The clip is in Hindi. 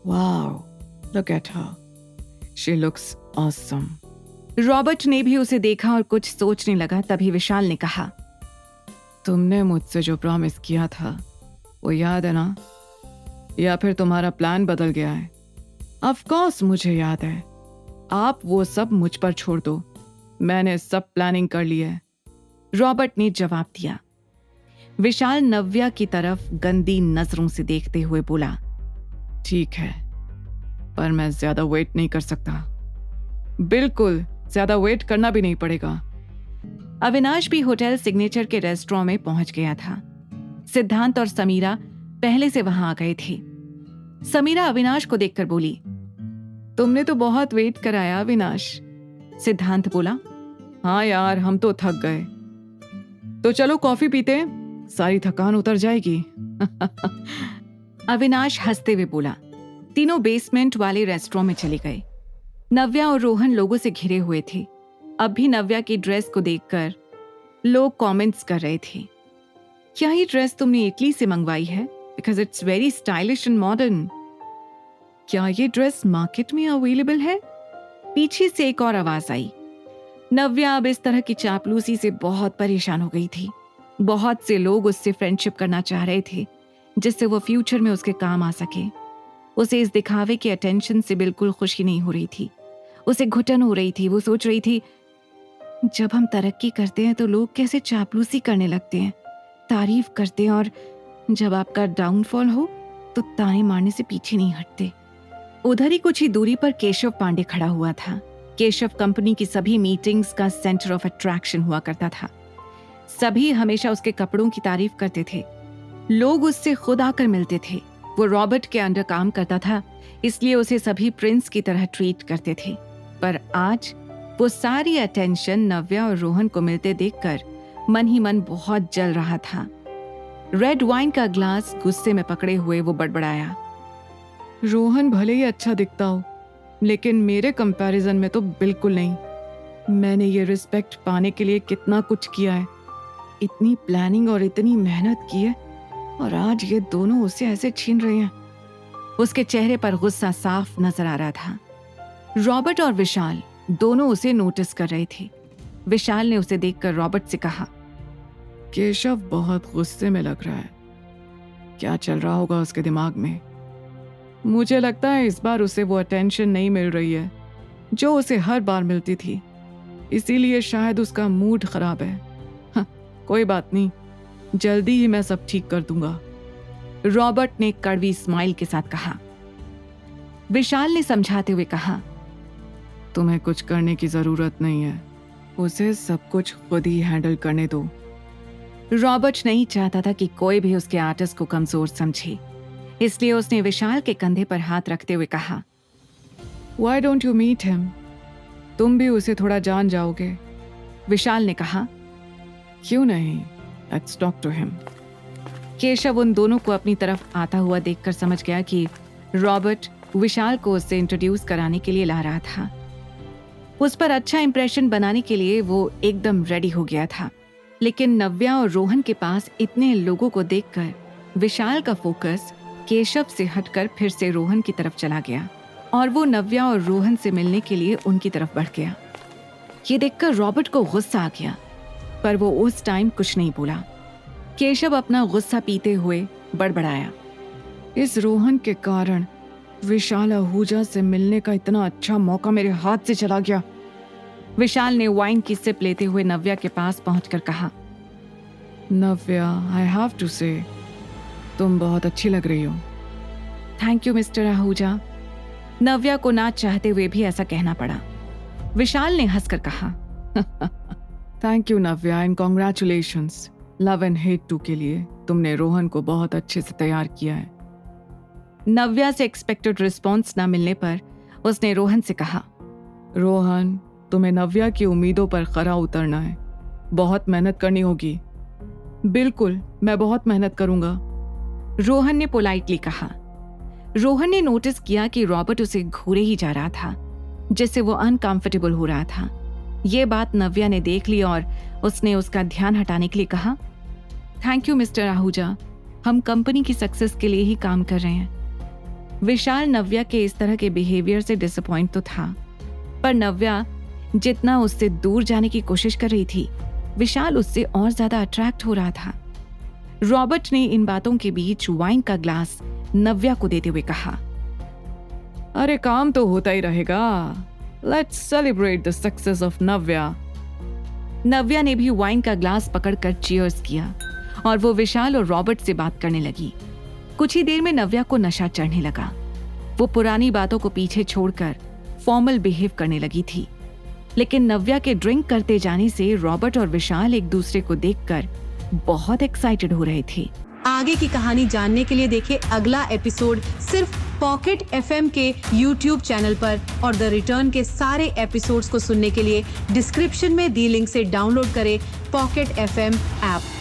Wow, look at her. She looks awesome. Robert ने भी उसे देखा और कुछ सोचने लगा। तभी विशाल ने कहा, तुमने मुझसे जो प्रॉमिस किया था वो याद है ना? या फिर तुम्हारा प्लान बदल गया है? ऑफ कोर्स मुझे याद है। आप वो सब मुझ पर छोड़ दो, मैंने सब प्लानिंग कर ली है। रॉबर्ट ने जवाब दिया। विशाल नव्या की तरफ गंदी नजरों से देखते हुए बोला, ठीक है, पर मैं ज्यादा वेट नहीं कर सकता। बिल्कुल ज्यादा वेट करना भी नहीं पड़ेगा। अविनाश भी होटल सिग्नेचर के रेस्टोरेंट में पहुंच गया था। सिद्धांत और समीरा पहले से वहां आ गए थे। समीरा अविनाश को देखकर बोली, तुमने तो बहुत वेट कराया अविनाश। सिद्धांत बोला, हाँ यार, हम तो थक गए। तो चलो कॉफी पीते हैं, सारी थकान उतर जाएगी। अविनाश हंसते हुए बोला। तीनों बेसमेंट वाले रेस्टोरेंट में चले गए। नव्या और रोहन लोगों से घिरे हुए थे। अब भी नव्या की ड्रेस को देखकर लोग कमेंट्स कर रहे थे, क्या ये ड्रेस तुमने इटली से मंगवाई है? Because it's very stylish and modern. क्या ये ड्रेस मार्केट में अवेलेबल है? पीछे से एक और आवाज आई। नव्या अब इस तरह की चापलूसी से बहुत परेशान हो गई थी। बहुत से लोग उससे फ्रेंडशिप करना चाह रहे थे जिससे वो फ्यूचर में उसके काम आ सके। उसे इस दिखावे के अटेंशन से बिल्कुल खुशी नहीं हो रही थी। उसे घुटन हो रही थी। वो सोच रही थी, जब हम तरक्की करते हैं तो लोग कैसे चापलूसी करने लगते हैं, तारीफ करते हैं, और जब आपका डाउनफॉल हो तो ताने मारने से पीछे नहीं हटते। उधर ही कुछ ही दूरी पर केशव पांडे खड़ा हुआ था। केशव कंपनी की सभी मीटिंग्स का सेंटर ऑफ अट्रैक्शन हुआ करता था। सभी हमेशा उसके कपड़ों की तारीफ करते थे। लोग उससे खुद आकर मिलते थे। वो रॉबर्ट के अंडर काम करता था, इसलिए उसे सभी प्रिंस की तरह ट्रीट करते थे। पर आज वो सारी अटेंशन नव्या और रोहन को मिलते देखकर मन ही मन बहुत जल रहा था। रेड वाइन का ग्लास गुस्से में पकड़े हुए वो बड़बड़ाया, रोहन भले ही अच्छा दिखता हो, लेकिन मेरे कंपैरिजन में तो बिल्कुल नहीं। मैंने ये रिस्पेक्ट पाने के लिए कितना कुछ किया है, इतनी प्लानिंग और इतनी मेहनत की है, और आज ये दोनों उसे ऐसे छीन रहे हैं। उसके चेहरे पर गुस्सा साफ नजर आ रहा था। रॉबर्ट और विशाल दोनों उसे नोटिस कर रहे थे। विशाल ने उसे देखकर रॉबर्ट से कहा, केशव बहुत गुस्से में लग रहा है। क्या चल रहा होगा उसके दिमाग में? मुझे लगता है इस बार उसे वो अटेंशन नहीं मिल रही है जो उसे हर बार मिलती थी, इसीलिए शायद उसका मूड खराब है। हाँ, कोई बात नहीं, जल्दी ही मैं सब ठीक कर दूंगा। रॉबर्ट ने कड़वी स्माइल के साथ कहा। विशाल ने समझाते हुए कहा, तुम्हें कुछ करने की जरूरत नहीं है, उसे सब कुछ खुद ही हैंडल करने दो। रॉबर्ट नहीं चाहता था कि कोई भी उसके आर्टिस्ट को कमजोर समझे, इसलिए उसने विशाल के कंधे पर हाथ रखते हुए कहा, Why don't you meet him? तुम भी उसे थोड़ा जान जाओगे। विशाल ने कहा, क्यों नहीं, Let's talk to him. Keshav उन दोनों को अपनी तरफ आता हुआ देखकर समझ गया कि रॉबर्ट विशाल को उससे इंट्रोड्यूस कराने के लिए ला रहा था। उस पर अच्छा इंप्रेशन बनाने के लिए वो एकदम रेडी हो गया था। लेकिन नव्या और रोहन के पास इतने लोगों को देखकर विशाल का फोकस केशव से हटकर फिर से रोहन की तरफ चला गया और वो नव्या और रोहन से मिलने के लिए उनकी तरफ बढ़ गया। ये देखकर रॉबर्ट को गुस्सा आ गया, पर वो उस टाइम कुछ नहीं बोला। केशव अपना गुस्सा पीते हुए बड़बड़ाया, इस रोहन के कारण विशाल आहूजा से मिलने का इतना अच्छा मौका मेरे हाथ से चला गया। विशाल ने वाइन की सिप लेते हुए नव्या के पास पहुंचकर कहा, नव्या, आई हैव टू से, तुम बहुत अच्छी लग रही हो। Thank you mister Ahuja. Navya को ना चाहते हुए भी ऐसा कहना पड़ा। विशाल ने हंसकर कहा, thank you Navya and congratulations. Love and hate 2 के लिए तुमने रोहन को बहुत अच्छे से तैयार किया है। नव्या से एक्सपेक्टेड रिस्पॉन्स ना मिलने पर उसने रोहन से कहा, रोहन, तुम्हें नव्या की उम्मीदों पर खरा उतरना है, बहुत मेहनत करनी होगी। बिल्कुल, मैं बहुत मेहनत करूंगा, रोहन ने पोलाइटली कहा। रोहन ने नोटिस किया कि रॉबर्ट उसे घूरे ही जा रहा था, जिससे वो अनकंफर्टेबल हो रहा था। ये बात नव्या ने देख ली और उसने उसका ध्यान हटाने के लिए कहा, थैंक यू मिस्टर आहूजा, हम कंपनी की सक्सेस के लिए ही काम कर रहे हैं। विशाल नव्या के इस तरह के बिहेवियर से डिसअपॉइंट तो था, पर नव्या जितना उससे दूर जाने की कोशिश कर रही थी, विशाल उससे और ज्यादा अट्रैक्ट हो रहा था। रॉबर्ट ने इन बातों के बीच वाइन का ग्लास नव्या को देते हुए कहा, अरे काम तो होता ही रहेगा, let's celebrate the success of Navya. Navya ने भी वाइन का ग्लास पकड़कर चीयर्स किया और वो विशाल और रॉबर्ट से बात करने लगी। कुछ ही देर में नव्या को नशा चढ़ने लगा। वो पुरानी बातों को पीछे छोड़कर फॉर्मल बिहेव करने लगी थी, लेकिन नव्या के ड्रिंक करते जाने से रॉबर्ट और विशाल एक दूसरे को देखकर बहुत एक्साइटेड हो रहे थे। आगे की कहानी जानने के लिए देखिए अगला एपिसोड सिर्फ पॉकेट एफएम के YouTube चैनल पर, और द रिटर्न के सारे एपिसोड्स को सुनने के लिए डिस्क्रिप्शन में दी लिंक से डाउनलोड करें पॉकेट एफएम ऐप।